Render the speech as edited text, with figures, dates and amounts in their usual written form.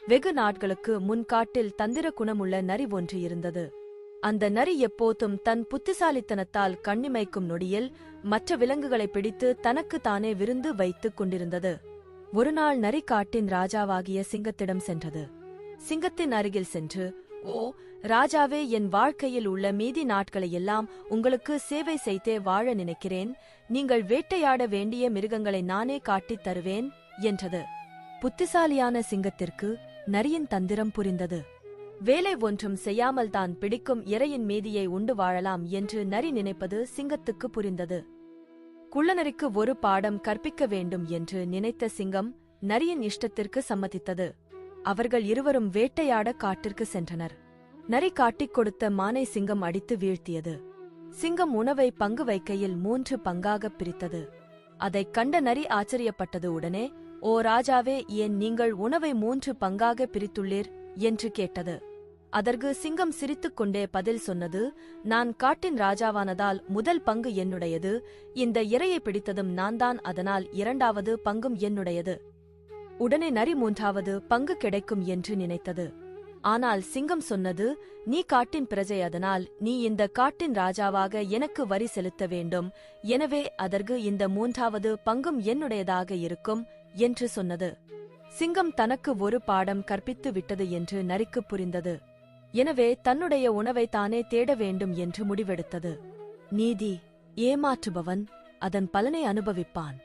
வெகு நாட்களுக்கு முன் காட்டில் தந்திர குணமுள்ள நரி ஒன்று இருந்தது. அந்த நரி எப்போதும் தன் புத்திசாலித்தனத்தால் கண்ணிமைக்கும் நொடியில் மற்ற விலங்குகளை பிடித்து தனக்கு தானே விருந்து வைத்துக் கொண்டிருந்தது. ஒருநாள் நரி காட்டின் ராஜாவாகிய சிங்கத்திடம் சென்றது. சிங்கத்தின் அருகில் சென்று, "ஓ ராஜாவே, என் வாழ்க்கையில் உள்ள மீதி நாட்களையெல்லாம் உங்களுக்கு சேவை செய்தே வாழ நினைக்கிறேன். நீங்கள் வேட்டையாட வேண்டிய மிருகங்களை நானே காட்டித் தருவேன்" என்றது. புத்திசாலியான சிங்கத்திற்கு நரியின் தந்திரம் புரிந்தது. வேலை ஒன்றும் செய்யாமல் தான் பிடிக்கும் இரையின் மீதியை உண்டு வாழலாம் என்று நரி நினைப்பது சிங்கத்துக்கு புரிந்தது. குள்ளநரிக்கு ஒரு பாடம் கற்பிக்க வேண்டும் என்று நினைத்த சிங்கம் நரியின் இஷ்டத்திற்கு சம்மதித்தது. அவர்கள் இருவரும் வேட்டையாட காட்டிற்கு சென்றனர். நரி காட்டிக் கொடுத்த மானை சிங்கம் அடித்து வீழ்த்தியது. சிங்கம் உணவை பங்கு வைக்கையில் 3 பங்காகப் பிரித்தது. அதைக் கண்ட நரி ஆச்சரியப்பட்டது. உடனே, "ஓ ராஜாவே, ஏன் நீங்கள் உணவை 3 பங்காக பிரித்துள்ளீர்?" என்று கேட்டது. அதற்கு சிங்கம் சிரித்துக்கொண்டே பதில் சொன்னது, "நான் காட்டின் ராஜாவானதால் முதல் பங்கு என்னுடையது. இந்த இரையை பிடித்ததும் நான்தான், அதனால் 2வது பங்கும் என்னுடையது." உடனே நரி 3வது பங்கு கிடைக்கும் என்று நினைத்தது. ஆனால் சிங்கம் சொன்னது, "நீ காட்டின் பிரஜை, அதனால் நீ இந்த காட்டின் ராஜாவாக எனக்கு வரி செலுத்த வேண்டும். எனவே அதற்கு இந்த 3வது பங்கும் என்னுடையதாக இருக்கும்" என்று சொன்னது. சிங்கம் தனக்கு ஒரு பாடம் கற்பித்து விட்டது என்று நரிக்குப் புரிந்தது. எனவே தன்னுடைய உணவை தானே தேட வேண்டும் என்று முடிவெடுத்தது. நீதி: ஏமாற்றுபவன் அதன் பலனை அனுபவிப்பான்.